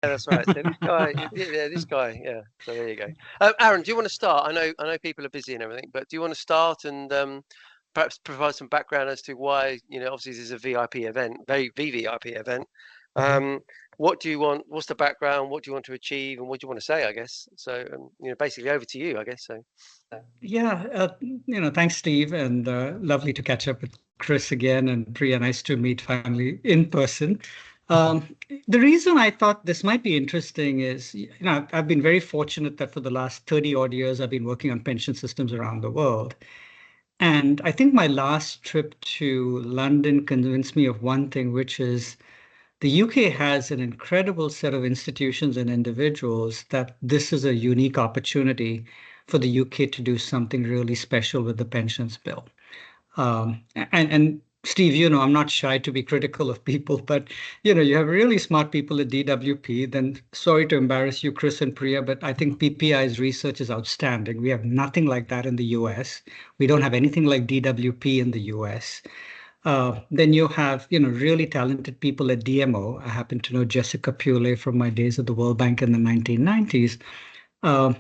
Yeah, that's right. So this guy, yeah. So there you go. Aaron, do you want to start? I know people are busy and everything, but do you want to start and perhaps provide some background as to why, obviously this is a VIP event, very VVIP event. What do you want? What's the background? What do you want to achieve? And what do you want to say, I guess? So, basically over to you, I guess. So, Yeah, thanks, Steve, and lovely to catch up with Chris again, and Priya, nice to meet finally in person. The reason I thought this might be interesting is, I've been very fortunate that for the last 30 odd years, I've been working on pension systems around the world. And I think my last trip to London convinced me of one thing, which is the UK has an incredible set of institutions and individuals that this is a unique opportunity for the UK to do something really special with the pensions bill. And Steve, I'm not shy to be critical of people, but you have really smart people at DWP. Then sorry to embarrass you, Chris and Priya, but I think PPI's research is outstanding. We have nothing like that in the US. We don't have anything like DWP in the US. Then you have, really talented people at DMO. I happen to know Jessica Pule from my days at the World Bank in the 1990s.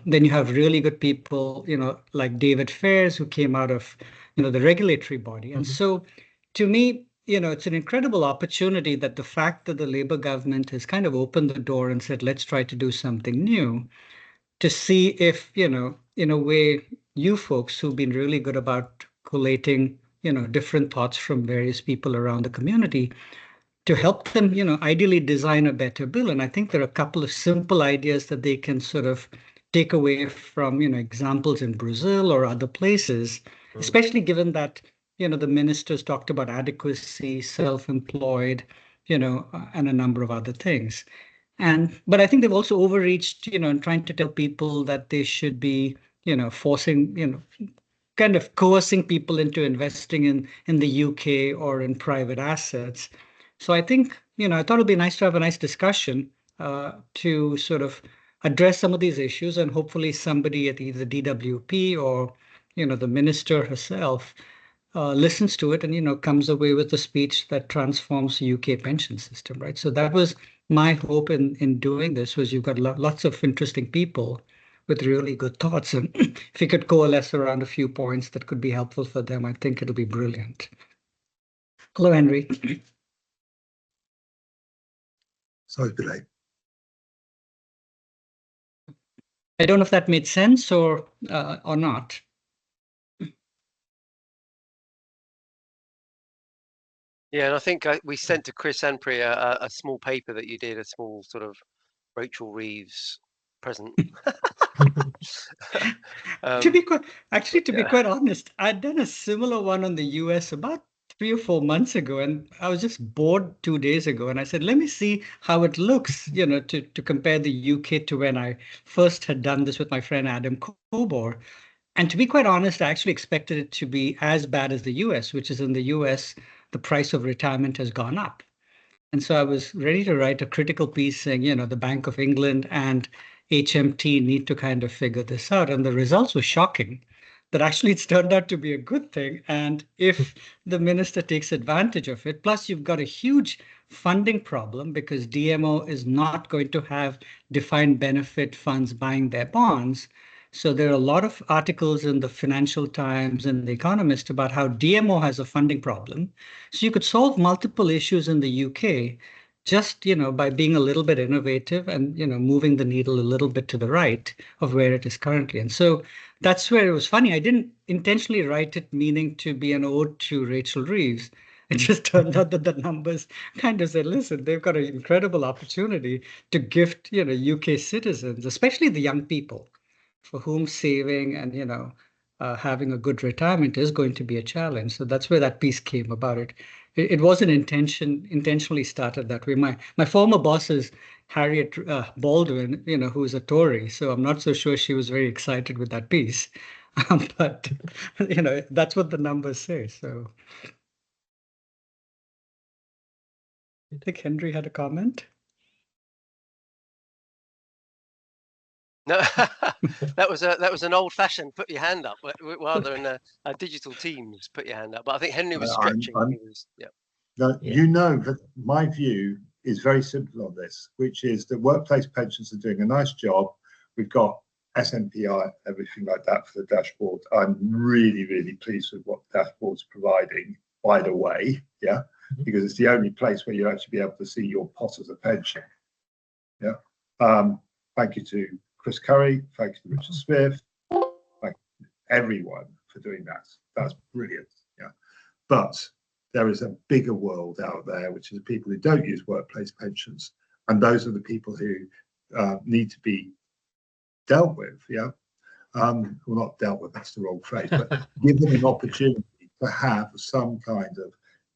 Then you have really good people, like David Fairs, who came out of, the regulatory body. And so to me, it's an incredible opportunity that the fact that the Labour government has kind of opened the door and said, let's try to do something new, to see if, in a way, you folks who've been really good about collating, different thoughts from various people around the community, to help them, ideally design a better bill. And I think there are a couple of simple ideas that they can sort of take away from, examples in Brazil or other places, especially given that, the ministers talked about adequacy, self-employed, and a number of other things. But I think they've also overreached, in trying to tell people that they should be, forcing, kind of coercing people into investing in the UK or in private assets. So I think, I thought it'd be nice to have a nice discussion to sort of address some of these issues, and hopefully somebody at either DWP or, the minister herself listens to it and, comes away with a speech that transforms the UK pension system, right? So that was my hope in doing this, was you've got lots of interesting people with really good thoughts. And if you could coalesce around a few points that could be helpful for them, I think it'll be brilliant. Hello, Henry. Sorry, delay. I don't know if that made sense or not. yeah, and I think we sent to Chris and Priya a small paper that you did, a small sort of Rachel Reeves present. To be quite honest, I'd done a similar one on the US about 3 or 4 months ago, and I was just bored 2 days ago, and I said, let me see how it looks, to compare the UK to when I first had done this with my friend Adam Kobor. And to be quite honest, I actually expected it to be as bad as the US, which is in the US, the price of retirement has gone up. And so I was ready to write a critical piece saying, the Bank of England and HMT need to kind of figure this out. And the results were shocking, that actually it's turned out to be a good thing. And if the minister takes advantage of it, plus you've got a huge funding problem because DMO is not going to have defined benefit funds buying their bonds. So there are a lot of articles in the Financial Times and The Economist about how DMO has a funding problem. So you could solve multiple issues in the UK just, by being a little bit innovative and, moving the needle a little bit to the right of where it is currently. And so that's where it was funny. I didn't intentionally write it meaning to be an ode to Rachel Reeves. It just turned out that the numbers kind of said, listen, they've got an incredible opportunity to gift, UK citizens, especially the young people, for whom saving and, having a good retirement is going to be a challenge. So that's where that piece came about. It wasn't intentionally started that way. My former boss is Harriet Baldwin, who is a Tory. So I'm not so sure she was very excited with that piece. But, that's what the numbers say. So I think Henry had a comment. No, that was an old-fashioned put your hand up, rather than a digital Teams put your hand up. But I think Henry was stretching. That my view is very simple on this, which is that workplace pensions are doing a nice job. We've got SNPI, everything like that for the dashboard. I'm really, really pleased with what the dashboard's providing, by the way, yeah, because it's the only place where you actually be able to see your pot as a pension. Yeah. Thank you to Chris Curry, thank you to Richard Smith, thank you to everyone for doing that. That's brilliant. Yeah. But there is a bigger world out there, which is the people who don't use workplace pensions. And those are the people who need to be dealt with. Yeah. Well, not dealt with, that's the wrong phrase, but give them an opportunity to have some kind of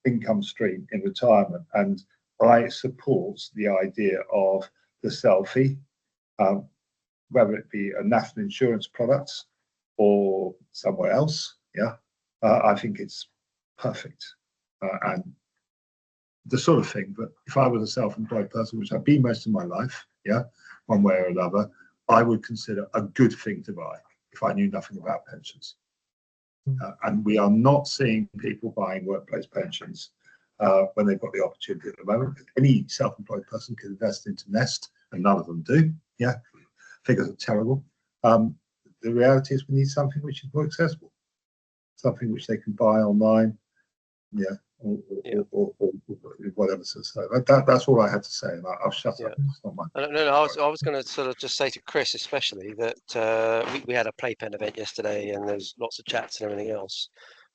income stream in retirement. And I support the idea of the SELFIE, whether it be a national insurance product or somewhere else. Yeah, I think it's perfect and the sort of thing that if I was a self-employed person, which I've been most of my life, yeah, one way or another, I would consider a good thing to buy if I knew nothing about pensions. And we are not seeing people buying workplace pensions when they've got the opportunity at the moment. Any self-employed person can invest into Nest, and none of them do. Yeah, figures are terrible. The reality is we need something which is more accessible, something which they can buy online. Yeah. Or whatever. So that's all I had to say, and I'll shut up. It's not my... No, I was going to sort of just say to Chris, especially that we had a playpen event yesterday, and there's lots of chats and everything else.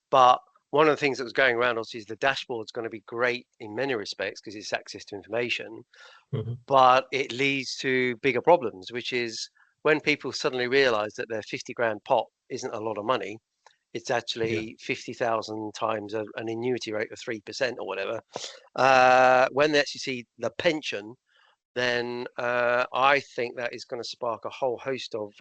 But one of the things that was going around, obviously, is the dashboard's going to be great in many respects because it's access to information, but it leads to bigger problems, which is when people suddenly realise that their 50 grand pot isn't a lot of money. It's actually 50,000 times an annuity rate of 3% or whatever. When they actually see the pension, then I think that is going to spark a whole host of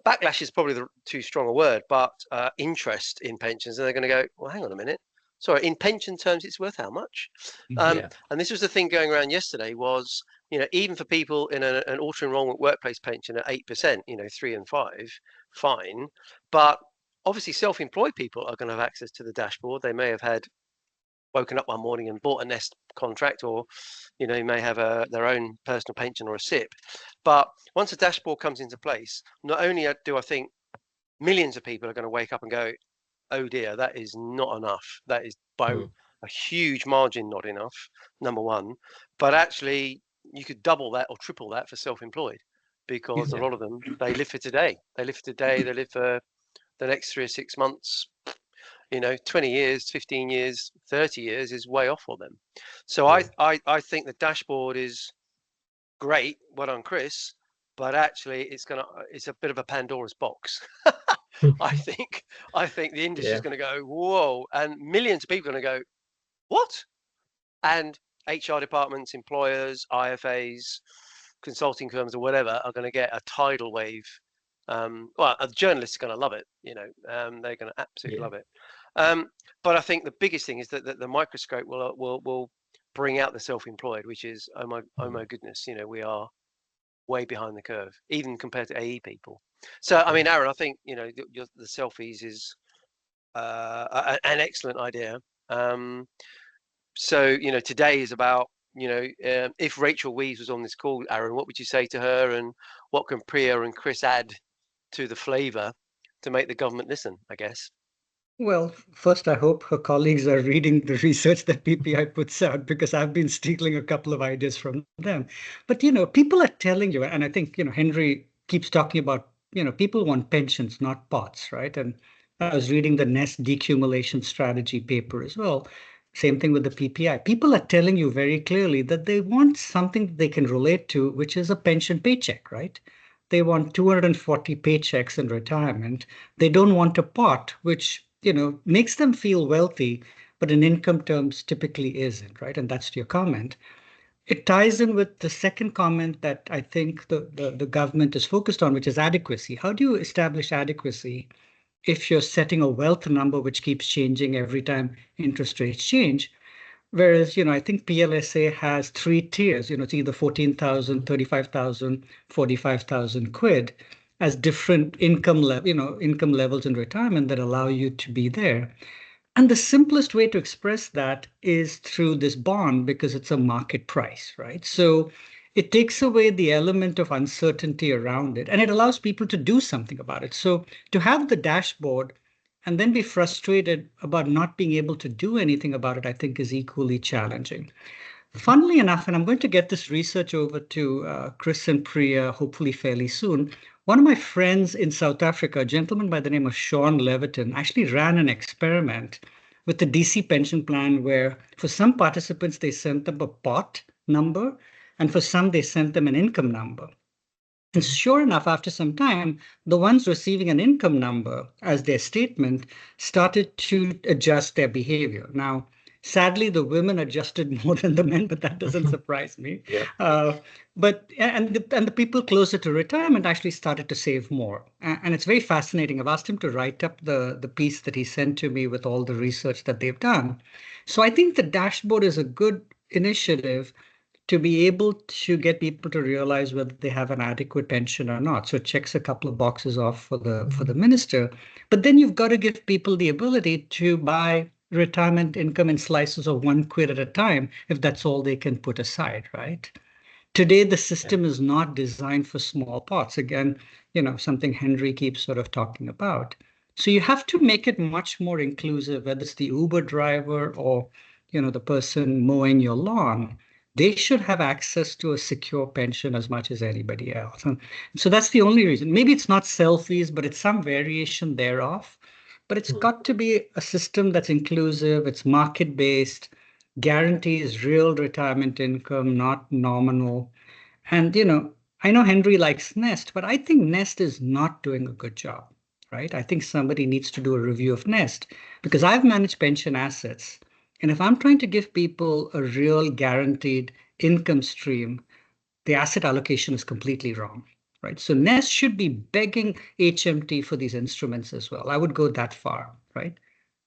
backlash is probably too strong a word, but interest in pensions. And they're going to go, well, hang on a minute. Sorry, in pension terms, it's worth how much? And this was the thing going around yesterday was, even for people in an auto enrollment workplace pension at 8%, 3 and 5, fine. But obviously self-employed people are going to have access to the dashboard. They may have woken up one morning and bought a Nest contract, or, you may have their own personal pension or a SIP. But once the dashboard comes into place, not only do I think millions of people are going to wake up and go, oh dear, that is not enough. That is by a huge margin not enough, number one. But actually, you could double that or triple that for self-employed, because a lot of them, they live for today. They live for today. They live for the next 3 or 6 months. 20 years, 15 years, 30 years is way off for them. So I think the dashboard is great. Well done, Chris. But actually, it's a bit of a Pandora's box. I think the industry is going to go, whoa, and millions of people are going to go, what? And HR departments, employers, IFAs, consulting firms, or whatever are going to get a tidal wave. Well, the journalists are going to love it. They're going to absolutely love it. But I think the biggest thing is that the microscope will bring out the self-employed, which is oh my goodness, we are way behind the curve, even compared to AE people. So I mean, Aaron, I think the SELFIEs is an excellent idea. So today is about if Rachel Weaves was on this call, Aaron, what would you say to her, and what can Priya and Chris add to the flavour to make the government listen, I guess? Well, first, I hope her colleagues are reading the research that PPI puts out, because I've been stealing a couple of ideas from them. But, people are telling you, and I think, Henry keeps talking about, people want pensions, not pots, right? And I was reading the Nest decumulation strategy paper as well. Same thing with the PPI. People are telling you very clearly that they want something they can relate to, which is a pension paycheck, right? They want 240 paychecks in retirement. They don't want a pot, which makes them feel wealthy, but in income terms typically isn't, right? And that's your comment. It ties in with the second comment that I think the government is focused on, which is adequacy. How do you establish adequacy if you're setting a wealth number which keeps changing every time interest rates change? Whereas, I think PLSA has 3 tiers, it's either 14,000, 35,000, 45,000 quid as different income levels in retirement that allow you to be there. And the simplest way to express that is through this bond because it's a market price, right? So it takes away the element of uncertainty around it and it allows people to do something about it. So to have the dashboard and then be frustrated about not being able to do anything about it, I think is equally challenging. Funnily enough, and I'm going to get this research over to Chris and Priya hopefully fairly soon. One of my friends in South Africa, a gentleman by the name of Sean Leviton, actually ran an experiment with the DC pension plan where for some participants, they sent them a pot number, and for some, they sent them an income number. And sure enough, after some time, the ones receiving an income number as their statement started to adjust their behavior. Now, sadly, the women adjusted more than the men, but that doesn't surprise me. Yeah. And the people closer to retirement actually started to save more. And it's very fascinating. I've asked him to write up the piece that he sent to me with all the research that they've done. So I think the dashboard is a good initiative to be able to get people to realize whether they have an adequate pension or not. So it checks a couple of boxes off for the minister. But then you've got to give people the ability to buy retirement income in slices of £1 at a time, if that's all they can put aside, right? Today, the system is not designed for small pots. Again, something Henry keeps sort of talking about. So you have to make it much more inclusive, whether it's the Uber driver or, the person mowing your lawn. They should have access to a secure pension as much as anybody else. And so that's the only reason. Maybe it's not selfies, but it's some variation thereof. But it's got to be a system that's inclusive, it's market-based, guarantees real retirement income, not nominal. And, I know Henry likes Nest, but I think Nest is not doing a good job, right? I think somebody needs to do a review of Nest because I've managed pension assets. And if I'm trying to give people a real guaranteed income stream, the asset allocation is completely wrong, right? So Nest should be begging HMT for these instruments as well. I would go that far, right?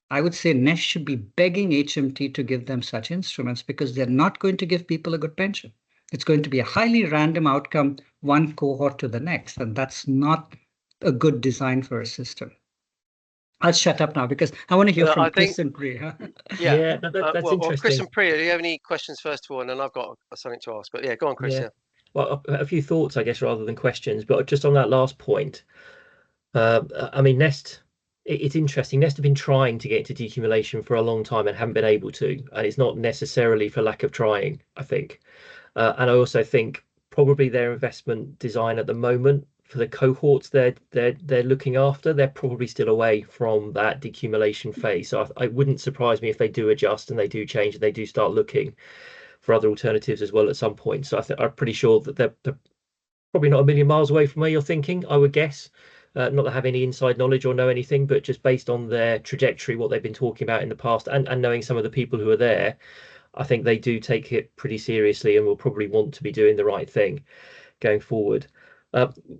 I would say Nest should be begging HMT to give them such instruments because they're not going to give people a good pension. It's going to be a highly random outcome, one cohort to the next, and that's not a good design for a system. I'll shut up now because I want to hear from Chris and Priya. Yeah, that's interesting. Well, Chris and Priya, do you have any questions first of all? And then I've got something to ask. But yeah, go on, Chris. Yeah. Well, a few thoughts, I guess, rather than questions. But just on that last point, I mean, Nest, it's interesting. Nest have been trying to get into decumulation for a long time and haven't been able to. And it's not necessarily for lack of trying, I think. And I also think probably their investment design at the moment for the cohorts they're looking after, they're probably still away from that decumulation phase. So I wouldn't surprise me if they do adjust and they do change and they do start looking for other alternatives as well at some point. So I'm pretty sure that they're probably not a million miles away from where you're thinking, I would guess. Not that I have any inside knowledge or know anything, but just based on their trajectory, what they've been talking about in the past and knowing some of the people who are there, I think they do take it pretty seriously and will probably want to be doing the right thing going forward.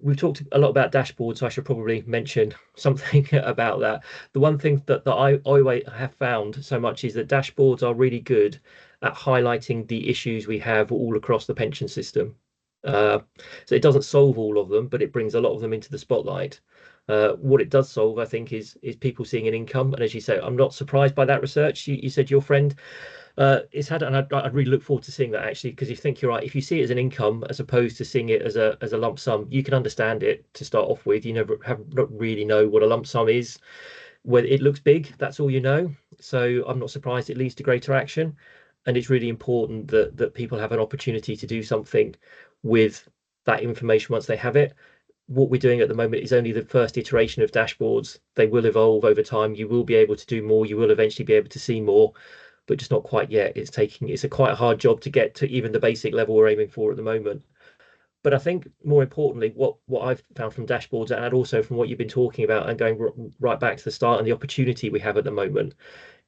We've talked a lot about dashboards, so I should probably mention something about that. The one thing that I have found so much is that dashboards are really good at highlighting the issues we have all across the pension system. So it doesn't solve all of them, but it brings a lot of them into the spotlight. What it does solve, I think, is people seeing an income. And as you say, I'm not surprised by that research. You said your friend it's had, and I'd really look forward to seeing that actually, because you think you're right. If you see it as an income as opposed to seeing it as a lump sum, you can understand it to start off with. You not really know what a lump sum is. When it looks big, that's all you know. So I'm not surprised it leads to greater action. And it's really important that people have an opportunity to do something with that information once they have it. What we're doing at the moment is only the first iteration of dashboards. They will evolve over time. You will be able to do more. You will eventually be able to see more, but just not quite yet. It's a quite a hard job to get to even the basic level we're aiming for at the moment. But I think more importantly, what I've found from dashboards and also from what you've been talking about and going right back to the start and the opportunity we have at the moment,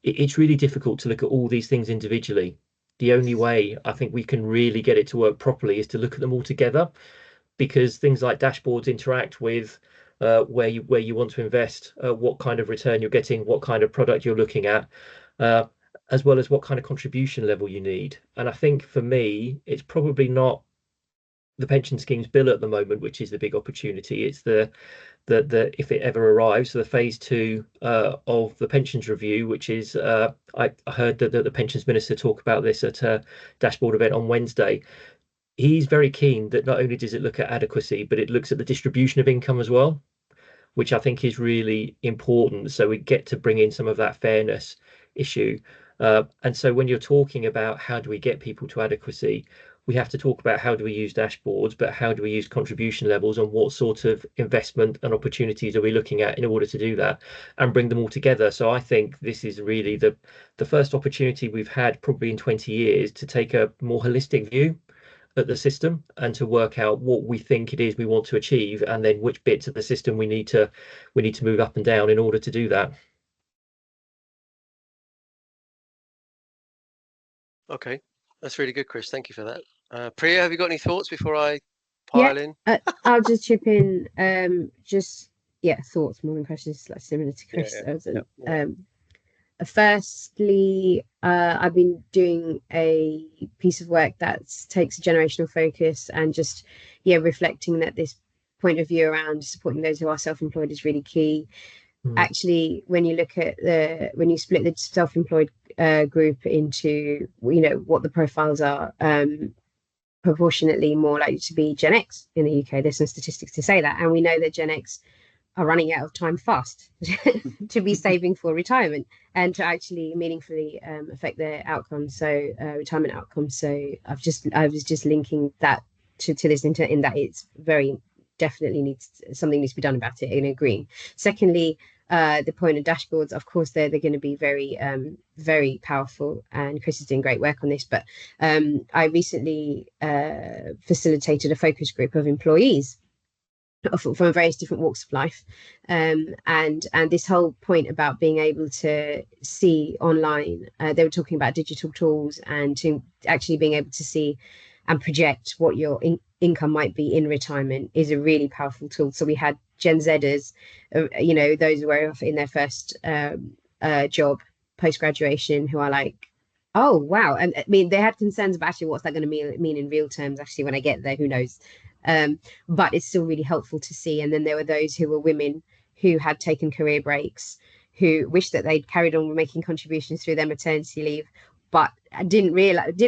it's really difficult to look at all these things individually. The only way I think we can really get it to work properly is to look at them all together, because things like dashboards interact with where you want to invest, what kind of return you're getting, what kind of product you're looking at, as well as what kind of contribution level you need. And I think for me, it's probably not the pension schemes bill at the moment, which is the big opportunity. It's the if it ever arrives, the phase 2 of the pensions review, which is I heard that the pensions minister talk about this at a dashboard event on Wednesday. He's very keen that not only does it look at adequacy, but it looks at the distribution of income as well, which I think is really important. So we get to bring in some of that fairness issue. And so when you're talking about how do we get people to adequacy, we have to talk about how do we use dashboards, but how do we use contribution levels, and what sort of investment and opportunities are we looking at in order to do that and bring them all together. So I think this is really the first opportunity we've had probably in 20 years to take a more holistic view at the system and to work out what we think it is we want to achieve, and then which bits of the system we need to move up and down in order to do that. Okay, that's really good, Chris. Thank you for that. Priya, have you got any thoughts before I pile in? I'll just chip in. Thoughts more than questions, like similar to Chris. Firstly, I've been doing a piece of work that takes a generational focus and just reflecting that this point of view around supporting those who are self-employed is really key. Actually, when you look at when you split the self-employed group into what the profiles are, proportionately more likely to be Gen X in the UK. There's some statistics to say that, and we know that Gen X are running out of time fast to be saving for retirement and to actually meaningfully affect their outcomes, so retirement outcomes. So I was just linking that to this in that it's very definitely something needs to be done about it, and agreeing. Secondly, the point of dashboards, of course, they're going to be very very powerful, and Chris is doing great work on this. But I recently facilitated a focus group of employees from various different walks of life, and this whole point about being able to see online, they were talking about digital tools and to actually being able to see and project what your income might be in retirement is a really powerful tool. So we had Gen Zers, those who were in their first job post-graduation, who are like, oh wow, and I mean they had concerns about actually what's that going to mean in real terms actually when I get there, who knows. But it's still really helpful to see. And then there were those who were women who had taken career breaks, who wished that they'd carried on making contributions through their maternity leave, but didn't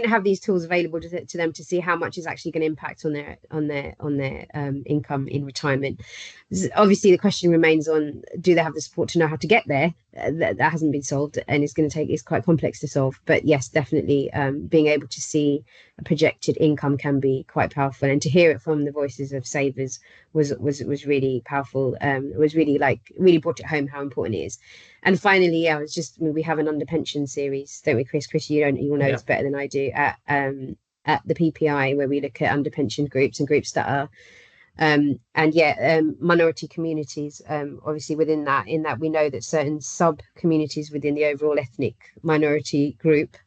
have these tools available to them to see how much is actually going to impact on their income in retirement. Obviously, the question remains on, do they have the support to know how to get there? That hasn't been solved, and it's quite complex to solve. But yes, definitely, being able to see a projected income can be quite powerful, and to hear it from the voices of savers was really powerful. It was really brought it home how important it is. And finally, we have an under pension series, don't we, Chris? Chris, you will know this better than I do, at the PPI, where we look at under pension groups and groups that are minority communities. Obviously, in that we know that certain sub communities within the overall ethnic minority group,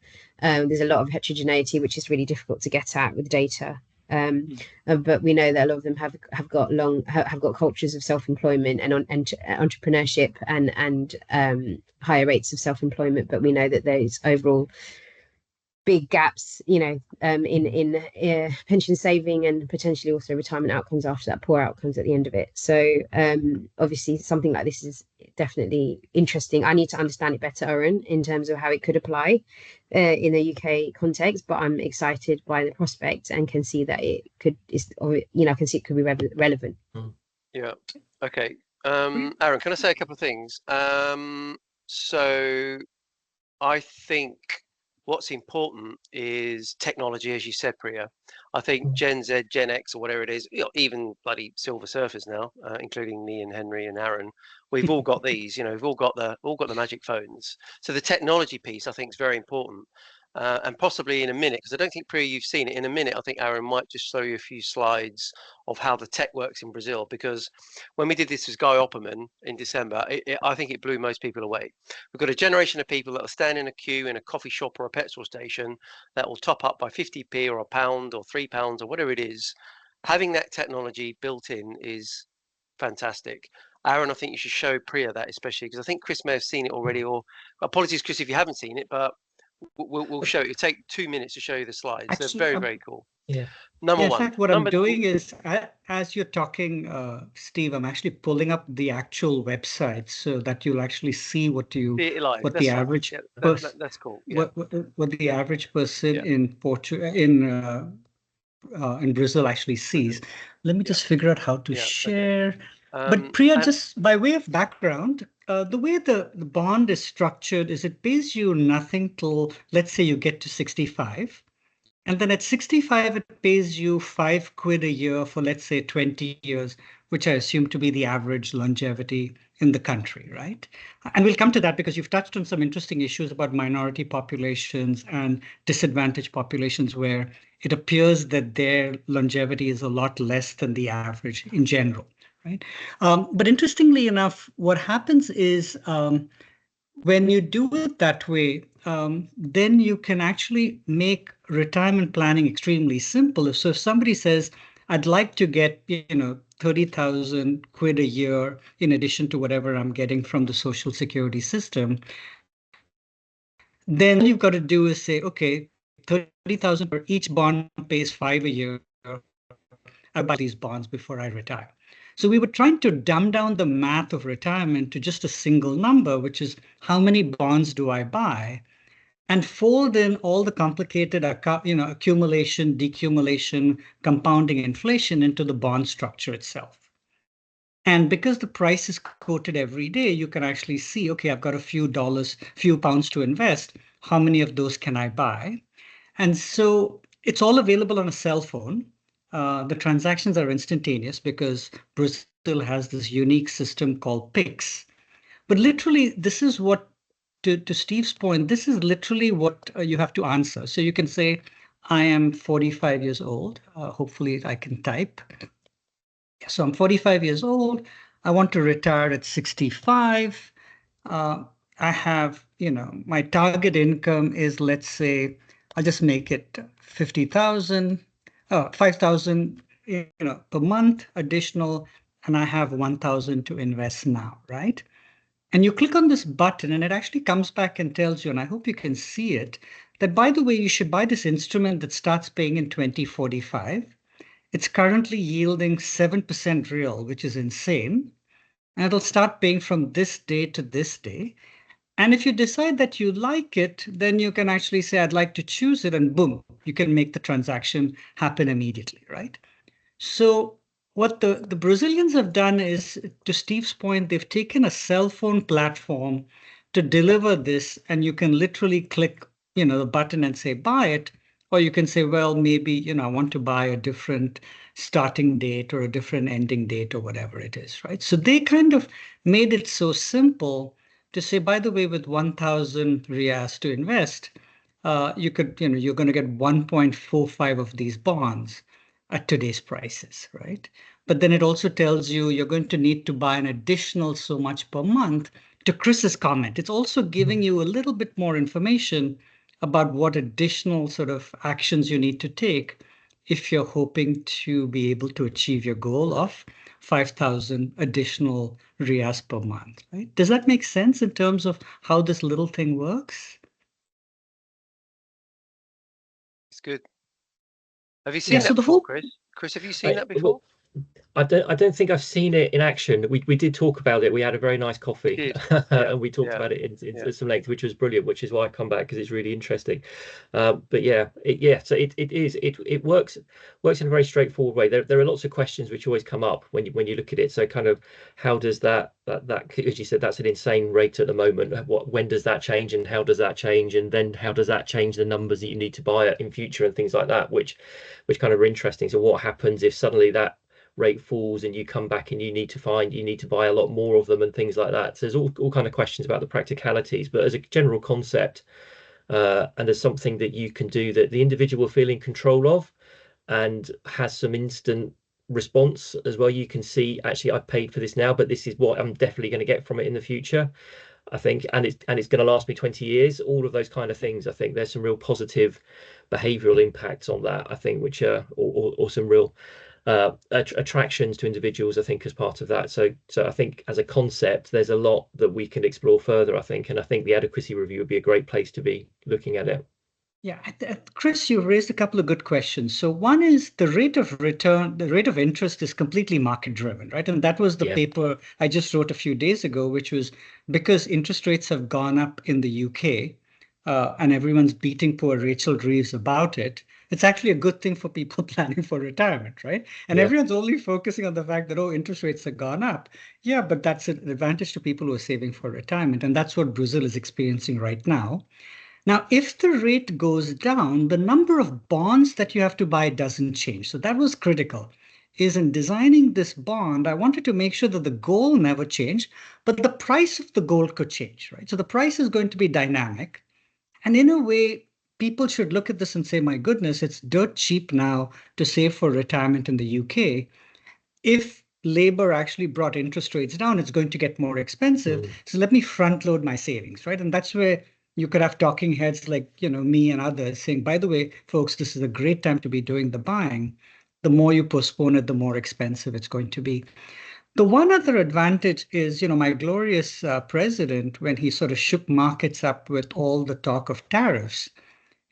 there's a lot of heterogeneity, which is really difficult to get at with data. But we know that a lot of them have got cultures of self-employment and entrepreneurship and higher rates of self-employment. But we know that there's overall big gaps, in pension saving and potentially also retirement outcomes after that, poor outcomes at the end of it. So obviously something like this is definitely interesting. I need to understand it better, Oren, in terms of how it could apply in a UK context, but I'm excited by the prospect and can see that I can see it could be relevant. Yeah. Okay. Aaron, can I say a couple of things? So I think what's important is technology, as you said, Priya. I think Gen Z, Gen X, or whatever it is, even bloody Silver Surfers now, including me and Henry and Aaron, we've all got these. We've all got the magic phones. So the technology piece, I think, is very important. And possibly in a minute, because I don't think, Priya, you've seen it. In a minute, I think Aaron might just show you a few slides of how the tech works in Brazil, because when we did this with Guy Opperman in December, I think it blew most people away. We've got a generation of people that will stand in a queue in a coffee shop or a petrol station that will top up by 50p or £1 or £3 or whatever it is. Having that technology built in is fantastic. Aaron, I think you should show Priya that, especially because I think Chris may have seen it already, or apologies, Chris, if you haven't seen it, but we'll show it. It'll take 2 minutes to show you the slides. Actually, they're very, very cool. Yeah. Number Yeah, in one. fact, what I'm doing is, as you're talking, Steve, I'm actually pulling up the actual website so that you'll actually see what See it live. what That's the fine. average Yeah, person, that's cool. Yeah. what the average person Yeah. in Portugal in Brazil actually sees. Let me Yeah. just figure out how to Yeah, okay. share. But Priya, just by way of background, the way the bond is structured is it pays you nothing till, let's say, you get to 65. And then at 65, it pays you £5 a year for, let's say, 20 years, which I assume to be the average longevity in the country, right? And we'll come to that because you've touched on some interesting issues about minority populations and disadvantaged populations where it appears that their longevity is a lot less than the average in general, right? But interestingly enough, what happens is when you do it that way, then you can actually make retirement planning extremely simple. So if somebody says, I'd like to get, 30,000 quid a year in addition to whatever I'm getting from the social security system, then all you've got to do is say, okay, 30,000 for each bond pays 5 a year. I'll buy these bonds before I retire. So we were trying to dumb down the math of retirement to just a single number, which is how many bonds do I buy, and fold in all the complicated accumulation, decumulation, compounding inflation into the bond structure itself. And because the price is quoted every day, you can actually see, okay, I've got a few pounds to invest. How many of those can I buy? And so it's all available on a cell phone. The transactions are instantaneous because Brazil has this unique system called PIX. But literally, this is what, to Steve's point, this is literally what you have to answer. So you can say, I am 45 years old. Hopefully I can type. So I'm 45 years old. I want to retire at 65. I have, my target income is, let's say, I'll just make it 50,000, 5,000, per month additional, and I have 1,000 to invest now, right? And you click on this button and it actually comes back and tells you, and I hope you can see it, that by the way, you should buy this instrument that starts paying in 2045. It's currently yielding 7% real, which is insane. And it'll start paying from this day to this day. And if you decide that you like it, then you can actually say, I'd like to choose it, and boom, you can make the transaction happen immediately, right? So what the Brazilians have done is, to Steve's point, they've taken a cell phone platform to deliver this, and you can literally click, the button and say, buy it. Or you can say, well, maybe, I want to buy a different starting date or a different ending date or whatever it is, right? So they kind of made it so simple to say, by the way, with 1,000 reais to invest, you could, you're going to get 1.45 of these bonds at today's prices, right? But then it also tells you you're going to need to buy an additional so much per month. To Chris's comment, it's also giving you a little bit more information about what additional sort of actions you need to take if you're hoping to be able to achieve your goal of 5,000 additional reais per month, right? Does that make sense in terms of how this little thing works? It's good. Have you seen that so the before, whole Chris? Chris, have you seen that Well, before? I don't think I've seen it in action. We did talk about it. We had a very nice coffee and we talked about it in some length, which was brilliant, which is why I come back, because it's really interesting. But yeah, so it works in a very straightforward way. There are lots of questions which always come up when you look at it. So kind of how does that as you said, that's an insane rate at the moment. When does that change, and how does that change, and then how does that change the numbers that you need to buy in future and things like that, which kind of are interesting. So what happens if suddenly that rate falls and you come back and you need to buy a lot more of them and things like that? So there's all kind of questions about the practicalities, but as a general concept, and as something that you can do that the individual will feel in control of and has some instant response as well. You can see, actually, I've paid for this now, but this is what I'm definitely going to get from it in the future, I think, and it's going to last me 20 years. All of those kind of things, I think there's some real positive behavioral impacts on that, I think, which are or some real attractions to individuals, I think, as part of that. So I think as a concept, there's a lot that we can explore further, I think, and I think the adequacy review would be a great place to be looking at it. Yeah, Chris, you've raised a couple of good questions. So one is the rate of return, the rate of interest is completely market driven, right? And that was the Yeah. paper I just wrote a few days ago, which was because interest rates have gone up in the UK, and everyone's beating poor Rachel Reeves about it. It's actually a good thing for people planning for retirement, right? And Yeah. everyone's only focusing on the fact that, oh, interest rates have gone up. Yeah, but that's an advantage to people who are saving for retirement. And that's what Brazil is experiencing right now. Now, if the rate goes down, the number of bonds that you have to buy doesn't change. So that was critical. Is in designing this bond, I wanted to make sure that the goal never changed, but the price of the gold could change, right? So the price is going to be dynamic. And in a way, people should look at this and say, my goodness, it's dirt cheap now to save for retirement in the UK. If labor actually brought interest rates down, it's going to get more expensive. So let me front load my savings, right? And that's where you could have talking heads like, me and others saying, by the way, folks, this is a great time to be doing the buying. The more you postpone it, the more expensive it's going to be. The one other advantage is, my glorious president, when he sort of shook markets up with all the talk of tariffs,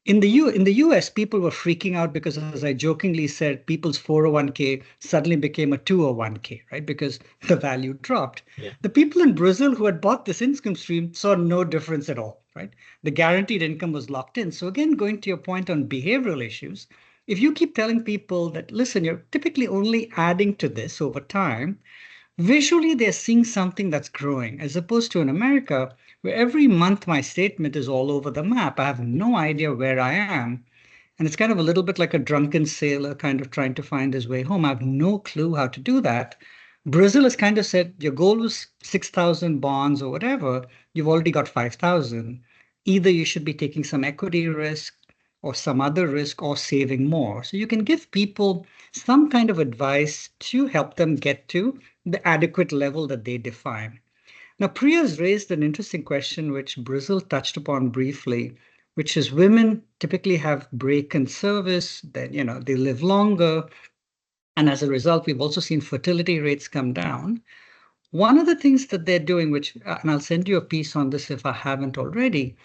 in the US, people were freaking out because, as I jokingly said, people's 401k suddenly became a 201k, right? Because the value dropped. Yeah. The people in Brazil who had bought this income stream saw no difference at all, right? The guaranteed income was locked in. So again, going to your point on behavioral issues, if you keep telling people that, listen, you're typically only adding to this over time, visually they're seeing something that's growing, as opposed to in America, where every month my statement is all over the map. I have no idea where I am. And it's kind of a little bit like a drunken sailor kind of trying to find his way home. I have no clue how to do that. Brazil has kind of said your goal was 6,000 bonds or whatever. You've already got 5,000. Either you should be taking some equity risk or some other risk or saving more. So you can give people some kind of advice to help them get to the adequate level that they define. Now, Priya's raised an interesting question, which Brazil touched upon briefly, which is women typically have break in service, then, they live longer. And as a result, we've also seen fertility rates come down. One of the things that they're doing, which, and I'll send you a piece on this if I haven't already,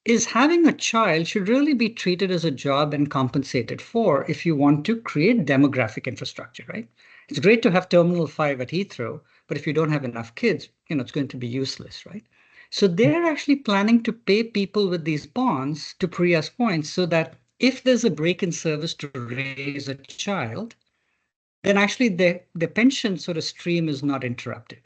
is having a child should really be treated as a job and compensated for if you want to create demographic infrastructure, right? It's great to have Terminal 5 at Heathrow, but if you don't have enough kids, it's going to be useless, right? So they're actually planning to pay people with these bonds, to Priya's point, so that if there's a break in service to raise a child, then actually the pension sort of stream is not interrupted.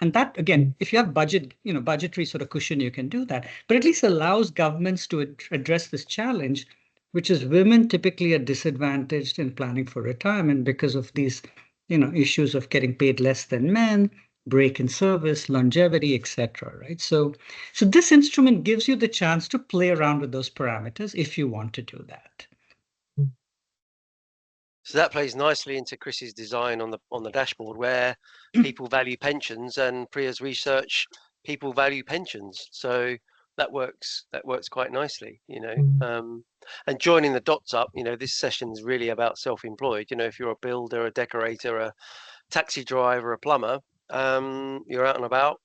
And that, again, if you have budgetary sort of cushion, you can do that. But at least allows governments to address this challenge, which is women typically are disadvantaged in planning for retirement because of these, issues of getting paid less than men, break in service, longevity, etc. Right? So this instrument gives you the chance to play around with those parameters if you want to do that. So that plays nicely into Chris's design on the dashboard, where people value pensions, and Priya's research, people value pensions. So that works quite nicely, and joining the dots up, this session is really about self-employed. If you're a builder, a decorator, a taxi driver, a plumber, you're out and about.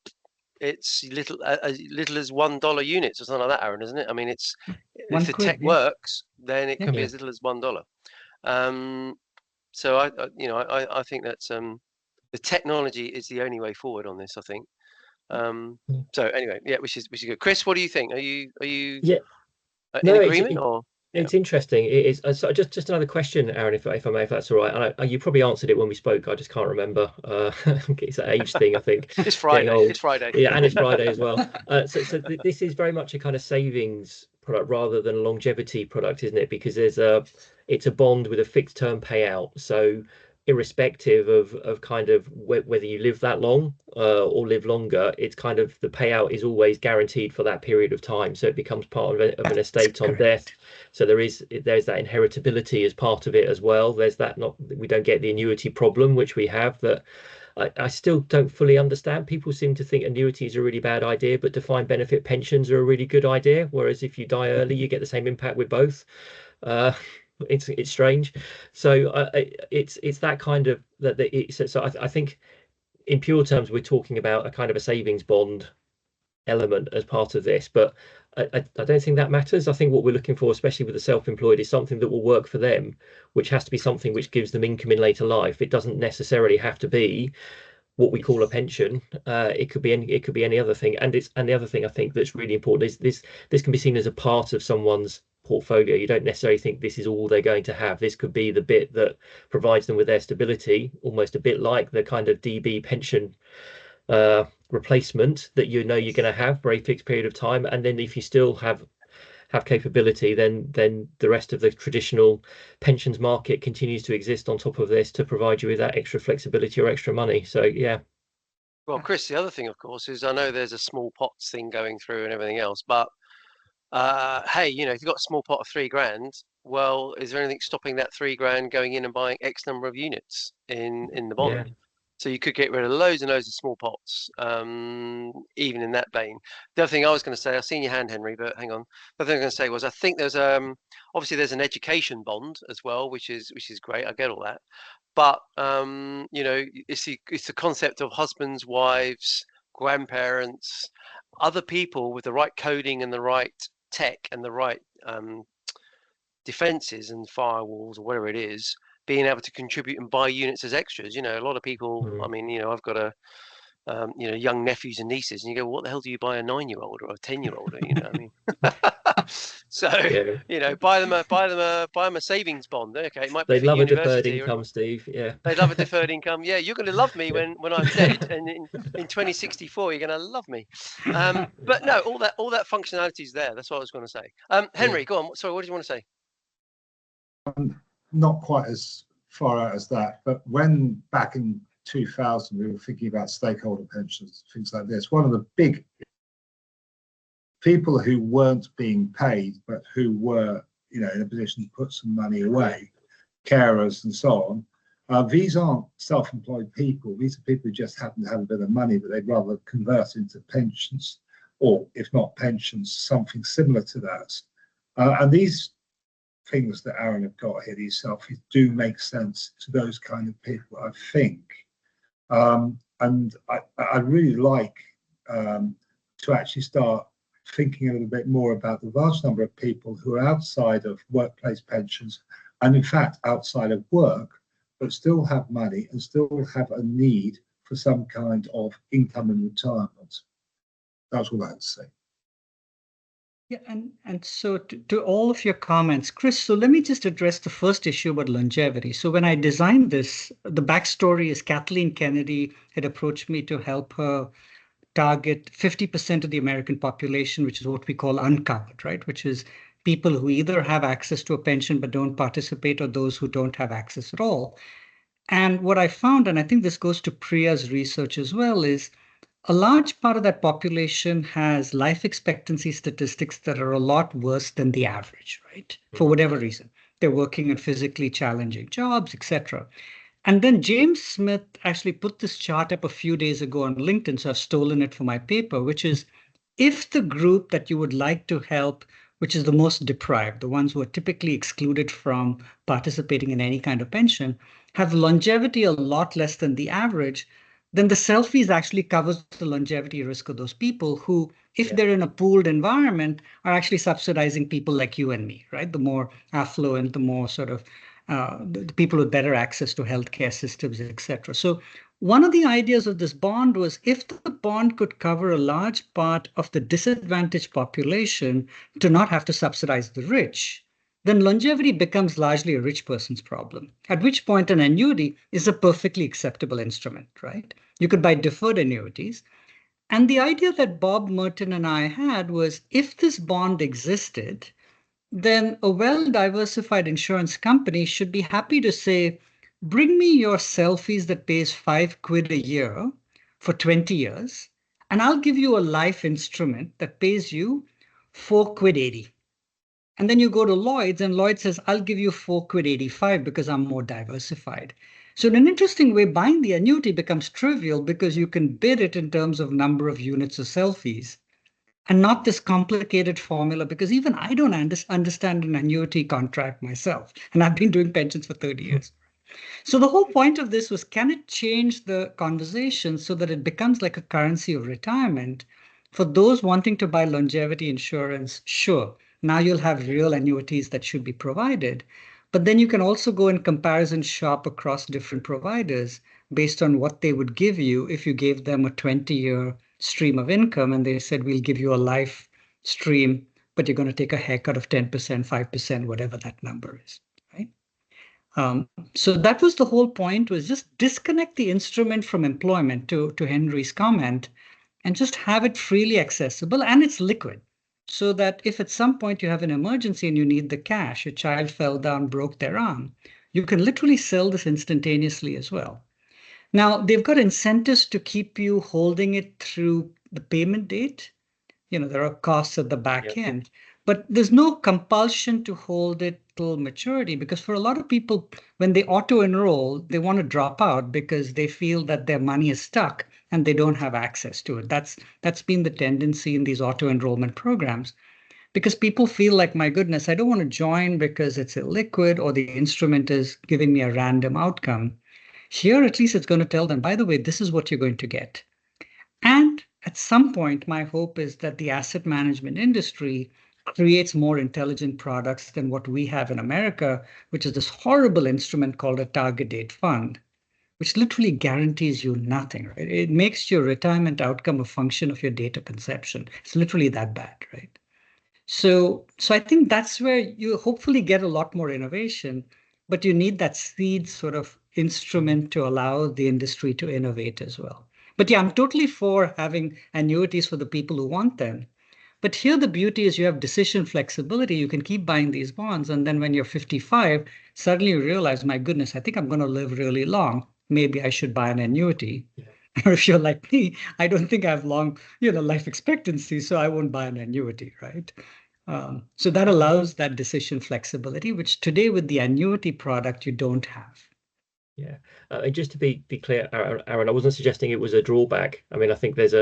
It's as little as $1 units or something like that, Aaron, isn't it? I mean, if the tech works, then it can be as little as $1. So I think that's the technology is the only way forward on this, I think. So anyway, yeah, which is good. Chris, what do you think? Are you Yeah. in agreement or? It's interesting. It is. So just another question, Aaron, if I may, if that's all right. And you probably answered it when we spoke. I just can't remember. It's an age thing, I think. It's Friday. It's Friday. Yeah, and it's Friday as well. So this is very much a kind of savings product rather than a longevity product, isn't it? Because it's a bond with a fixed term payout. So irrespective of kind of whether you live that long or live longer, it's kind of the payout is always guaranteed for that period of time. So it becomes part of an estate on death. So there's that inheritability as part of it as well. There's that, we don't get the annuity problem, which we have, that I still don't fully understand. People seem to think annuities are a really bad idea, but defined benefit pensions are a really good idea. Whereas if you die early, you get the same impact with both. It's strange. So it's that kind of so I think in pure terms we're talking about a kind of a savings bond element as part of this, but I don't think that matters. I think what we're looking for, especially with the self-employed, is something that will work for them, which has to be something which gives them income in later life. It doesn't necessarily have to be what we call a pension. It could be any other thing. And the other thing I think that's really important is this can be seen as a part of someone's portfolio. You don't necessarily think this is all they're going to have. This could be the bit that provides them with their stability, almost a bit like the kind of DB pension replacement that you know you're going to have for a fixed period of time. And then if you still have capability, then the rest of the traditional pensions market continues to exist on top of this to provide you with that extra flexibility or extra money. So yeah. Well, Chris, the other thing, of course, is I know there's a small pots thing going through and everything else, but hey, you know, if you've got a small pot of £3,000, well, is there anything stopping that £3,000 going in and buying X number of units in the bond? Yeah. So you could get rid of loads and loads of small pots, even in that vein. The other thing I was going to say, I've seen your hand, Henry, but hang on. The other thing I was going to say was I think there's obviously there's an education bond as well, which is great. I get all that, but you know, it's the concept of husbands, wives, grandparents, other people with the right coding and the right tech and the right defenses and firewalls or whatever it is, being able to contribute and buy units as extras. You know, a lot of people, I mean, you know, I've got you know, young nephews and nieces, and you go, well, what the hell do you buy a 9-year-old or a 10-year-old? You know, I mean, so Yeah. you know, buy them a savings bond. Okay, it might be They for love a deferred university income, Steve. Yeah. they love a deferred income. Yeah, you're going to love me Yeah. when I'm dead, and in 2064 you're going to love me. But no, all that functionality is there. That's what I was going to say. Henry, go on. Sorry, what did you want to say? Not quite as far out as that, but when back in 2000 we were thinking about stakeholder pensions, things like this, one of the big people who weren't being paid but who were, you know, in a position to put some money away, carers and so on, these aren't self-employed people. These are people who just happen to have a bit of money that they'd rather convert into pensions, or if not pensions, something similar to that. And these things that Aaron have got here, these selfies, do make sense to those kind of people, I think. And I really like to actually start thinking a little bit more about the vast number of people who are outside of workplace pensions and in fact outside of work, but still have money and still have a need for some kind of income in retirement. That's all I had to say. Yeah, and so to all of your comments, Chris, so let me just address the first issue about longevity. So when I designed this, the backstory is Kathleen Kennedy had approached me to help her target 50% of the American population, which is what we call uncovered, right? Which is people who either have access to a pension but don't participate, or those who don't have access at all. And what I found, and I think this goes to Priya's research as well, is a large part of that population has life expectancy statistics that are a lot worse than the average, right? For whatever reason. They're working in physically challenging jobs, etc. And then James Smith actually put this chart up a few days ago on LinkedIn, so I've stolen it for my paper, which is if the group that you would like to help, which is the most deprived, the ones who are typically excluded from participating in any kind of pension, have longevity a lot less than the average, then the selfies actually covers the longevity risk of those people who, if they're in a pooled environment, are actually subsidizing people like you and me, right? The more affluent, the more sort of the people with better access to healthcare systems, etc. So one of the ideas of this bond was if the bond could cover a large part of the disadvantaged population to not have to subsidize the rich, then longevity becomes largely a rich person's problem, at which point an annuity is a perfectly acceptable instrument, right? You could buy deferred annuities. And the idea that Bob Merton and I had was if this bond existed, then a well-diversified insurance company should be happy to say, bring me your selfies that pays £5 a year for 20 years, and I'll give you a life instrument that pays you £4.80. And then you go to Lloyd's and Lloyd says, I'll give you £4.85 because I'm more diversified. So in an interesting way, buying the annuity becomes trivial because you can bid it in terms of number of units of selfies and not this complicated formula, because even I don't understand an annuity contract myself. And I've been doing pensions for 30 years. So the whole point of this was, can it change the conversation so that it becomes like a currency of retirement for those wanting to buy longevity insurance, sure, now you'll have real annuities that should be provided. But then you can also go and comparison shop across different providers based on what they would give you if you gave them a 20-year stream of income and they said, we'll give you a life stream, but you're going to take a haircut of 10%, 5%, whatever that number is, right? So that was the whole point, was just disconnect the instrument from employment, to Henry's comment, and just have it freely accessible, and it's liquid. So that if at some point you have an emergency and you need the cash, a child fell down, broke their arm, you can literally sell this instantaneously as well. Now, they've got incentives to keep you holding it through the payment date. There are costs at the back end, but there's no compulsion to hold it till maturity, because for a lot of people, when they auto-enroll, they want to drop out because they feel that their money is stuck and they don't have access to it. That's been the tendency in these auto-enrollment programs, because people feel like, my goodness, I don't want to join because it's illiquid or the instrument is giving me a random outcome. Here, at least it's going to tell them, by the way, this is what you're going to get. And at some point, my hope is that the asset management industry creates more intelligent products than what we have in America, which is this horrible instrument called a target date fund, which literally guarantees you nothing, right? It makes your retirement outcome a function of your date of conception. It's literally that bad, right? So I think that's where you hopefully get a lot more innovation, but you need that seed sort of instrument to allow the industry to innovate as well. But yeah, I'm totally for having annuities for the people who want them. But here the beauty is you have decision flexibility. You can keep buying these bonds. And then when you're 55, suddenly you realize, my goodness, I think I'm going to live really long. Maybe I should buy an annuity. Yeah. Or if you're like me, I don't think I have long, life expectancy, so I won't buy an annuity, right? So that allows that decision flexibility, which today with the annuity product, you don't have. Yeah, and just to be clear, Aaron, I wasn't suggesting it was a drawback. I mean, I think there's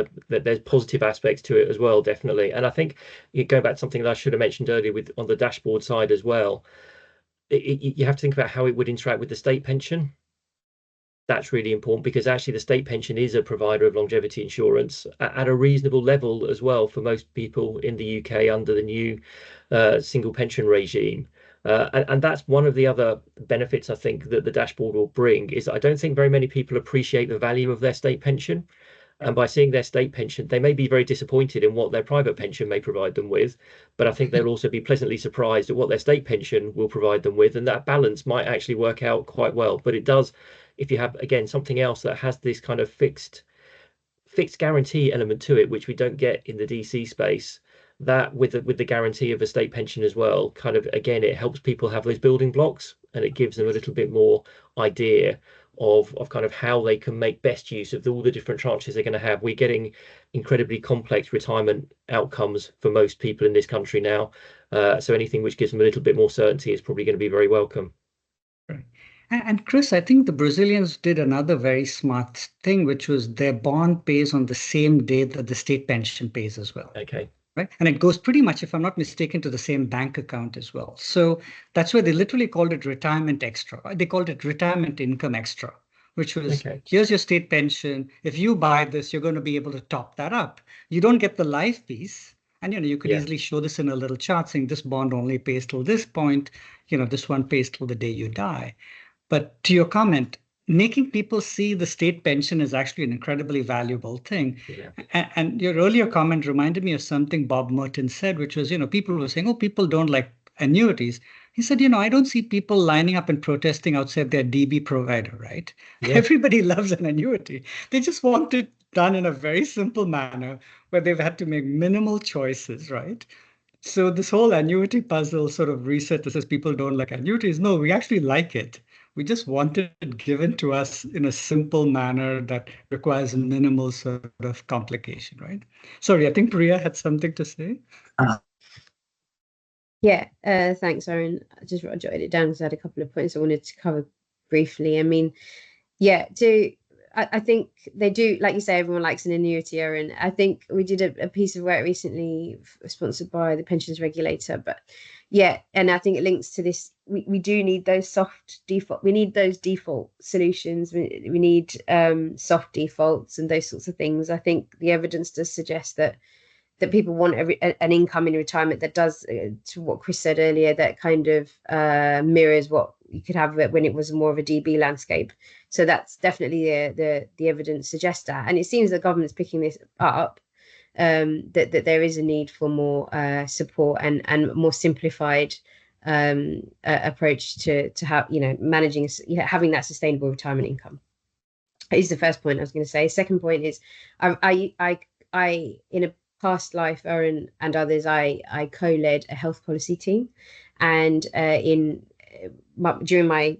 positive aspects to it as well, definitely. And I think going back to something that I should have mentioned earlier on the dashboard side as well, you have to think about how it would interact with the state pension. That's really important, because actually the state pension is a provider of longevity insurance at a reasonable level as well for most people in the UK under the new single pension regime. And that's one of the other benefits I think that the dashboard will bring, is I don't think very many people appreciate the value of their state pension. And by seeing their state pension, they may be very disappointed in what their private pension may provide them with. But I think they'll also be pleasantly surprised at what their state pension will provide them with. And that balance might actually work out quite well. But it does, if you have, again, something else that has this kind of fixed guarantee element to it, which we don't get in the DC space, that with the guarantee of a state pension as well, kind of, again, it helps people have those building blocks, and it gives them a little bit more idea of kind of how they can make best use of all the different tranches they're going to have. We're getting incredibly complex retirement outcomes for most people in this country now. So anything which gives them a little bit more certainty is probably going to be very welcome. Right. And Chris, I think the Brazilians did another very smart thing, which was their bond pays on the same day that the state pension pays as well. Okay. Right. And it goes pretty much, if I'm not mistaken, to the same bank account as well. So that's why they literally called it retirement extra. They called it retirement income extra, which was, okay, here's your state pension. If you buy this, you're going to be able to top that up. You don't get the life piece. And, you could easily show this in a little chart saying this bond only pays till this point. This one pays till the day you die. But to your comment, making people see the state pension is actually an incredibly valuable thing. Yeah. And your earlier comment reminded me of something Bob Merton said, which was, people were saying, oh, people don't like annuities. He said, I don't see people lining up and protesting outside their DB provider, right? Yeah. Everybody loves an annuity. They just want it done in a very simple manner where they've had to make minimal choices, right? So this whole annuity puzzle sort of reset that says people don't like annuities. No, we actually like it. We just want it given to us in a simple manner that requires minimal sort of complication, right? Sorry, I think Priya had something to say. Yeah, thanks, Aaron. I just jotted it down because I had a couple of points I wanted to cover briefly. I mean, yeah, I think they do, like you say, everyone likes an annuity, Aaron. I think we did a piece of work recently sponsored by the pensions regulator, but Yeah, and I think it links to this. We do need those soft default. We need those default solutions. We need soft defaults and those sorts of things. I think the evidence does suggest that people want an income in retirement that does, to what Chris said earlier, that kind of mirrors what you could have when it was more of a DB landscape. So that's definitely the evidence suggests that, and it seems the government's picking this up. That there is a need for more support and more simplified approach to how, managing, having that sustainable retirement income. Is the first point I was going to say. Second point is, I in a past life, Aaron and others, I co-led a health policy team, and during my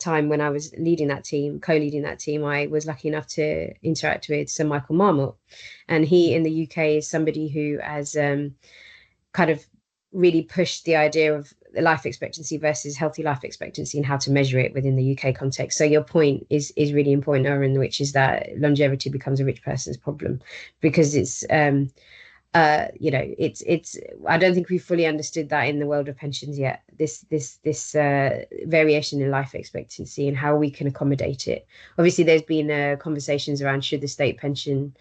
time when I was co-leading that team, I was lucky enough to interact with Sir Michael Marmot, and he in the UK is somebody who has kind of really pushed the idea of life expectancy versus healthy life expectancy and how to measure it within the UK context. So your point is really important, Aaron, which is that longevity becomes a rich person's problem, because it's it's I don't think we fully understood that in the world of pensions yet, this variation in life expectancy and how we can accommodate it. Obviously there's been conversations around, should the state pension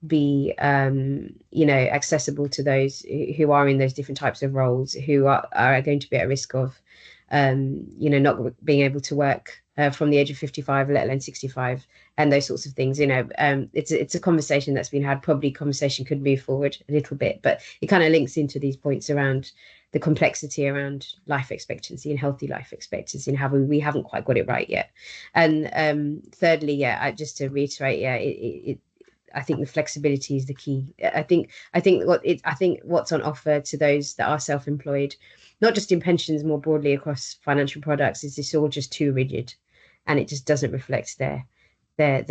be accessible to those who are in those different types of roles, who are going to be at risk of not being able to work from the age of 55, let alone 65, and those sorts of things. It's a conversation that's been had. Probably conversation could move forward a little bit, but it kind of links into these points around the complexity around life expectancy and healthy life expectancy, and how we haven't quite got it right yet. And thirdly, just to reiterate, I think the flexibility is the key. I think what's on offer to those that are self-employed, not just in pensions, more broadly across financial products, is this all just too rigid, and it just doesn't reflect their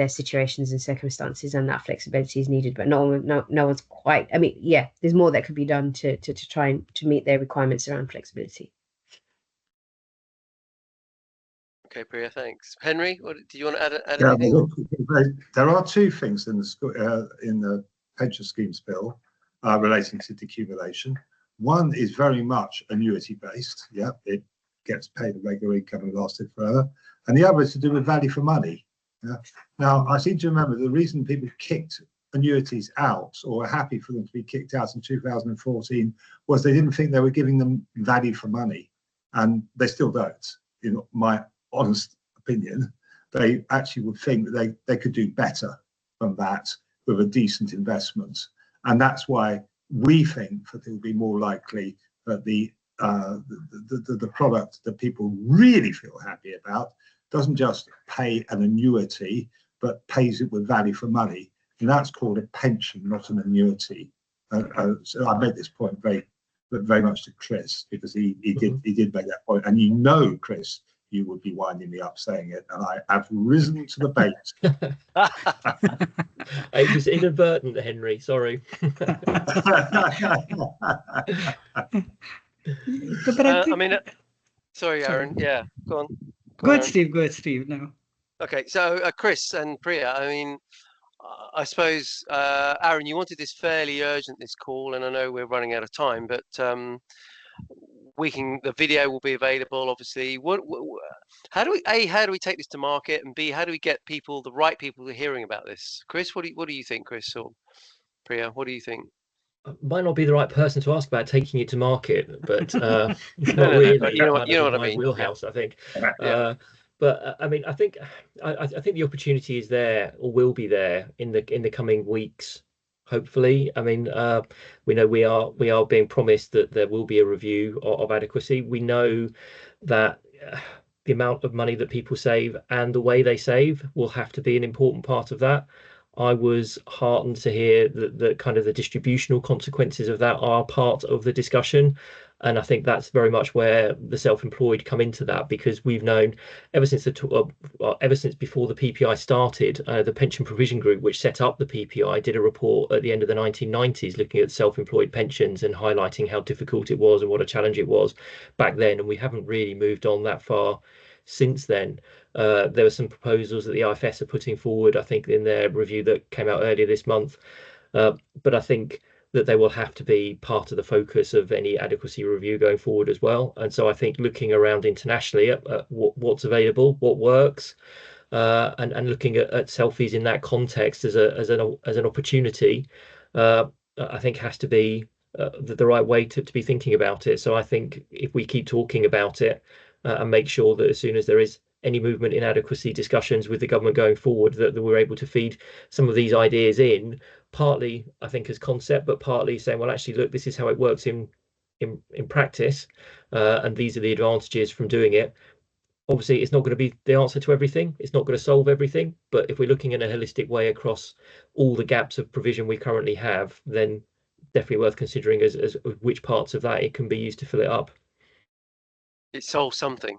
situations and circumstances, and that flexibility is needed. But no one's quite. I mean, yeah, there's more that could be done to try and to meet their requirements around flexibility. Okay, Priya, thanks. Henry, do you want to add anything? There are two things in the pension schemes bill relating to decumulation. One is very much annuity based. Yeah, it gets paid a regular income and lasted forever. And the other is to do with value for money. Yeah. Now, I seem to remember the reason people kicked annuities out, or were happy for them to be kicked out in 2014, was they didn't think they were giving them value for money, and they still don't. In my honest opinion, they actually would think that they could do better than that with a decent investment, and that's why we think that it will be more likely that the product that people really feel happy about doesn't just pay an annuity, but pays it with value for money, and that's called a pension, not an annuity. So I made this point very much to Chris, because he did make that point, and Chris, you would be winding me up saying it, and I have risen to the bait. It was inadvertent, Henry. Sorry. Sorry, Aaron. Yeah, go on. Go ahead, Steve. Now. Okay, so Chris and Priya, I mean, I suppose, Aaron, you wanted this fairly urgent, this call, and I know we're running out of time, but the video will be available, obviously. How do we take this to market, and B, how do we get the right people hearing about this? Chris, what do you think, Chris, or Priya, what do you think? Might not be the right person to ask about taking it to market, but not really. You know what I mean. Wheelhouse, yeah. I think. Yeah. But I mean, I think the opportunity is there, or will be there in the coming weeks. Hopefully, I mean, we know we are being promised that there will be a review of adequacy. We know that the amount of money that people save and the way they save will have to be an important part of that. I was heartened to hear that the kind of the distributional consequences of that are part of the discussion. And I think that's very much where the self-employed come into that, because we've known ever since before the PPI started, the Pension Provision Group, which set up the PPI, did a report at the end of the 1990s looking at self-employed pensions and highlighting how difficult it was and what a challenge it was back then. And we haven't really moved on that far since then. There were some proposals that the IFS are putting forward, I think, in their review that came out earlier this month. But I think that they will have to be part of the focus of any adequacy review going forward as well. And so I think looking around internationally at what's available, what works, and looking at selfies in that context as an opportunity, I think has to be the right way to be thinking about it. So I think if we keep talking about it and make sure that as soon as there is any movement in adequacy discussions with the government going forward, that we're able to feed some of these ideas in, partly I think as concept, but partly saying, well, actually, look, this is how it works in practice, and these are the advantages from doing it. Obviously, it's not going to be the answer to everything. It's not going to solve everything. But if we're looking in a holistic way across all the gaps of provision we currently have, then definitely worth considering as which parts of that it can be used to fill it up. It solves something.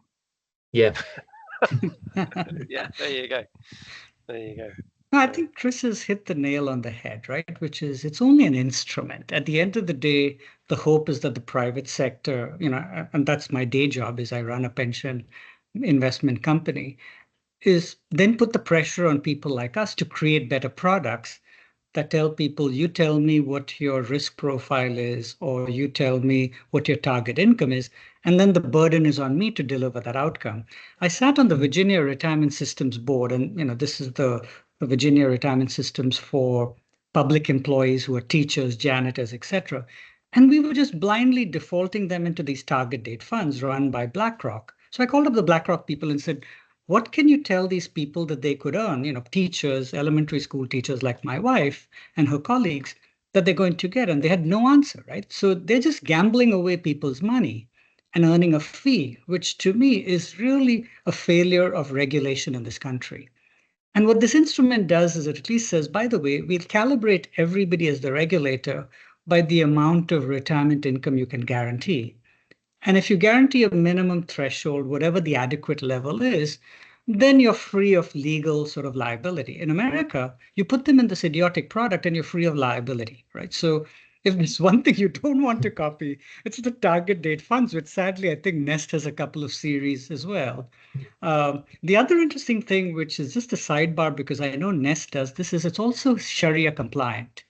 Yeah. Yeah, there you go. There you go. I think Chris has hit the nail on the head, right? Which is, it's only an instrument. At the end of the day, the hope is that the private sector, and that's my day job, is I run a pension investment company, is then put the pressure on people like us to create better products that tell people, you tell me what your risk profile is, or you tell me what your target income is, and then the burden is on me to deliver that outcome. I sat on the Virginia Retirement Systems Board, and this is the Virginia Retirement Systems for public employees who are teachers, janitors, etc. And we were just blindly defaulting them into these target date funds run by BlackRock. So I called up the BlackRock people and said, what can you tell these people that they could earn, teachers, elementary school teachers like my wife and her colleagues, that they're going to get? And they had no answer, right? So they're just gambling away people's money and earning a fee, which to me is really a failure of regulation in this country. And what this instrument does is it at least says, by the way, we'll calibrate everybody as the regulator by the amount of retirement income you can guarantee. And if you guarantee a minimum threshold, whatever the adequate level is, then you're free of legal sort of liability. In America, you put them in this idiotic product and you're free of liability, right? So if there's one thing you don't want to copy, it's the target date funds, which sadly, I think Nest has a couple of series as well. The other interesting thing, which is just a sidebar, because I know Nest does this, is it's also Sharia compliant.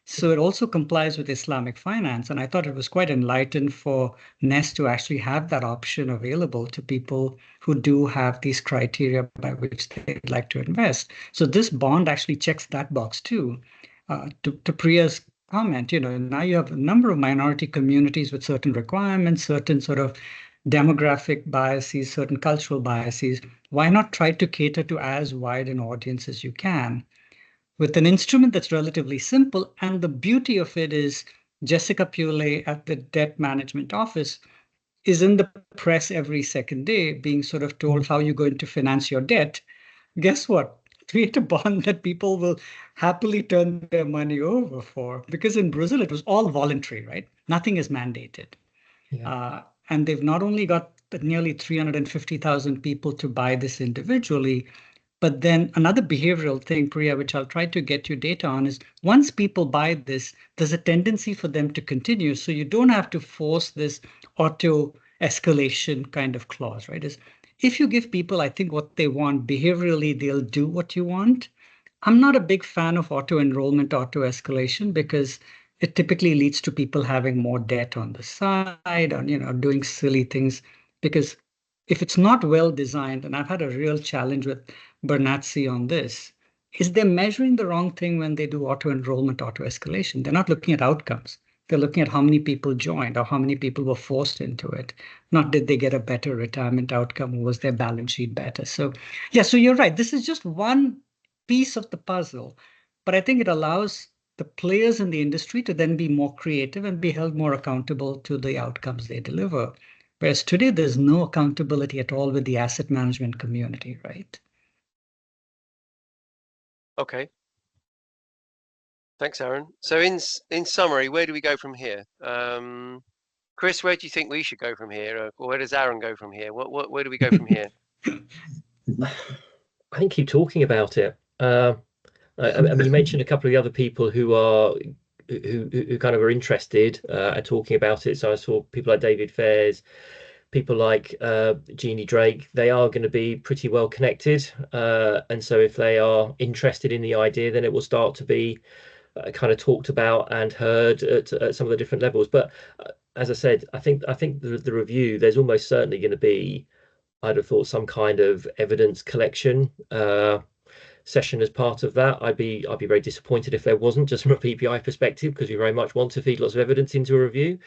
So it also complies with Islamic finance. And I thought it was quite enlightened for Nest to actually have that option available to people who do have these criteria by which they'd like to invest. So this bond actually checks that box too. To Priya's comment, now you have a number of minority communities with certain requirements, certain sort of demographic biases, certain cultural biases. Why not try to cater to as wide an audience as you can with an instrument that's relatively simple? And the beauty of it is Jessica Pule at the debt management office is in the press every second day being sort of told how you're going to finance your debt. Guess what? Create a bond that people will happily turn their money over for. Because in Brazil, it was all voluntary, right? Nothing is mandated. Yeah. And they've not only got nearly 350,000 people to buy this individually, but then another behavioral thing, Priya, which I'll try to get you data on, is once people buy this, there's a tendency for them to continue. So you don't have to force this auto escalation kind of clause, right? Is if you give people, I think, what they want behaviorally, they'll do what you want. I'm not a big fan of auto enrollment, auto escalation, because it typically leads to people having more debt on the side, or doing silly things. Because if it's not well designed, and I've had a real challenge with Bernatzi on this, is they're measuring the wrong thing when they do auto enrollment, auto escalation. They're not looking at outcomes. They're looking at how many people joined or how many people were forced into it. Not did they get a better retirement outcome, or was their balance sheet better? So yeah, so you're right. This is just one piece of the puzzle, but I think it allows the players in the industry to then be more creative and be held more accountable to the outcomes they deliver. Whereas today, there's no accountability at all with the asset management community, right? Okay. Thanks, Aaron. So in summary, where do we go from here? Chris, where do you think we should go from here? Or where does Aaron go from here? Where do we go from here? I think keep talking about it. I mean, you mentioned a couple of the other people who kind of are interested at talking about it. So I saw people like David Fairs, people like Jeannie Drake. They are going to be pretty well connected, and so if they are interested in the idea, then it will start to be kind of talked about and heard at some of the different levels. But as I said, I think the review, there's almost certainly going to be, I'd have thought, some kind of evidence collection session as part of that. I'd be very disappointed if there wasn't, just from a PPI perspective, because we very much want to feed lots of evidence into a review.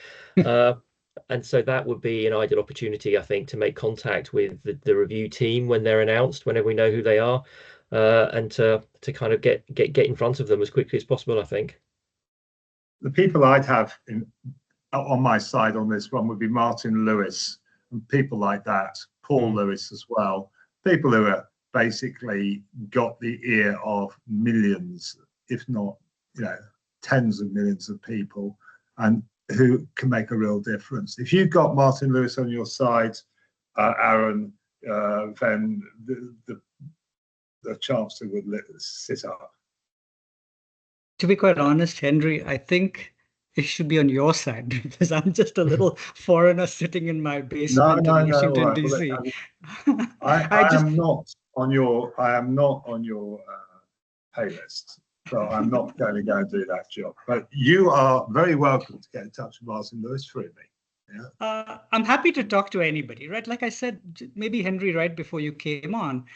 And so that would be an ideal opportunity, I think, to make contact with the review team when they're announced, whenever we know who they are, and to kind of get in front of them as quickly as possible, I think. The people I'd have on my side on this one would be Martin Lewis and people like that, Paul Lewis as well, people who are basically got the ear of millions, if not, tens of millions of people, and who can make a real difference. If you've got Martin Lewis on your side, Aaron, then the chancellor would sit up. To be quite honest, Henry, I think it should be on your side, because I'm just a little foreigner sitting in my basement in Washington, D.C. I am not on your pay list. So I'm not going to go and do that job. But you are very welcome to get in touch with Martin Lewis through me. Yeah. I'm happy to talk to anybody, right? Like I said, maybe Henry, right before you came on,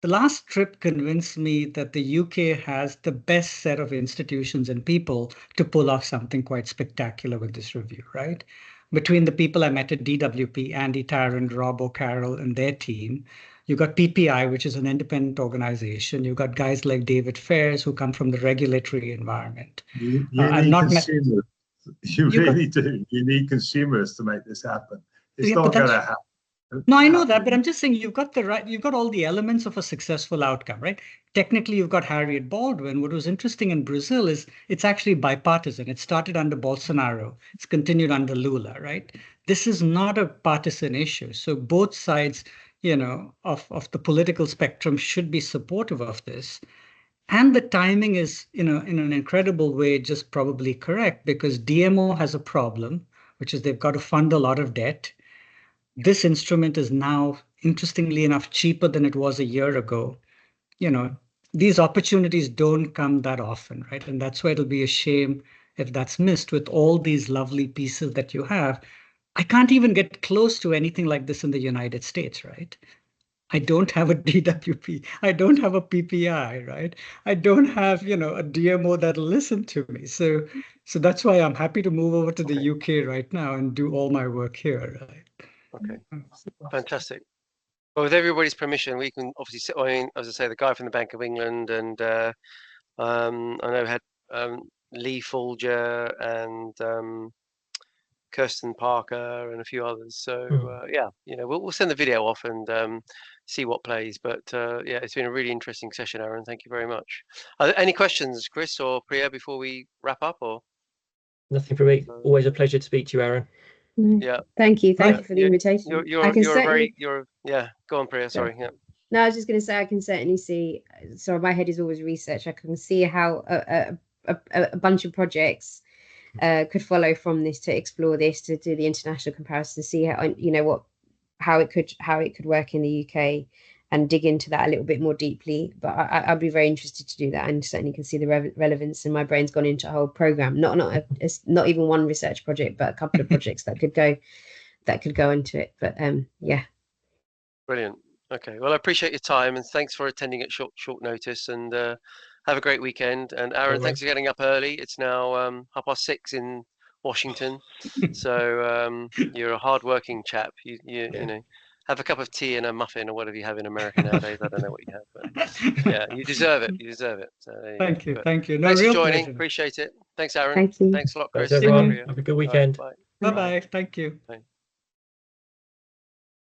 the last trip convinced me that the UK has the best set of institutions and people to pull off something quite spectacular with this review, right? Between the people I met at DWP, Andy Tarrant, Rob O'Carroll, and their team, you got PPI, which is an independent organization. You got guys like David Fairs who come from the regulatory environment. You need consumers. You really do. You need consumers to make this happen. It's not going to happen. No, I know that, but I'm just saying you've got all the elements of a successful outcome, right? Technically, you've got Harriet Baldwin. What was interesting in Brazil is it's actually bipartisan. It started under Bolsonaro. It's continued under Lula, right? This is not a partisan issue. So both sides, of the political spectrum should be supportive of this. And the timing is, in an incredible way, just probably correct, because DMO has a problem, which is they've got to fund a lot of debt. This instrument is now, interestingly enough, cheaper than it was a year ago. These opportunities don't come that often, right? And that's why it'll be a shame if that's missed with all these lovely pieces that you have. I can't even get close to anything like this in the United States, right? I don't have a DWP. I don't have a PPI, right? I don't have, a DMO that'll listen to me. So that's why I'm happy to move over to the UK right now and do all my work here, right? Okay, fantastic. Well, with everybody's permission, we can obviously, as I say, the guy from the Bank of England, and I know we had Lee Folger and Kirsten Parker and a few others. So we'll send the video off and see what plays. But it's been a really interesting session, Aaron. Thank you very much. Are there any questions, Chris or Priya, before we wrap up? Or nothing for me. Always a pleasure to speak to you, Aaron. Yeah. Thank you for the invitation. Go on, Priya. Sorry. Yeah. No, I was just going to say, I can certainly see. So my head is always research. I can see how a bunch of projects could follow from this, to explore this, to do the international comparison, to see how it could work in the UK, and dig into that a little bit more deeply. But I'd be very interested to do that, and certainly can see the relevance. And my brain's gone into a whole program, not even one research project, but a couple of projects that could go into it. But Brilliant. Okay. Well, I appreciate your time, and thanks for attending at short notice. And have a great weekend. And Aaron, thanks for getting up early. It's now 6:30 in Washington, so you're a hard-working chap. You have a cup of tea and a muffin or whatever you have in America nowadays. I don't know what you have, but yeah, you deserve it. You deserve it. So thank you. Thank you. No, thanks for joining. Pleasure. Appreciate it. Thanks, Aaron. Thank you. Thanks a lot, Chris. Thanks, everyone. Have a good weekend. Bye. Bye-bye. Thank you. Bye.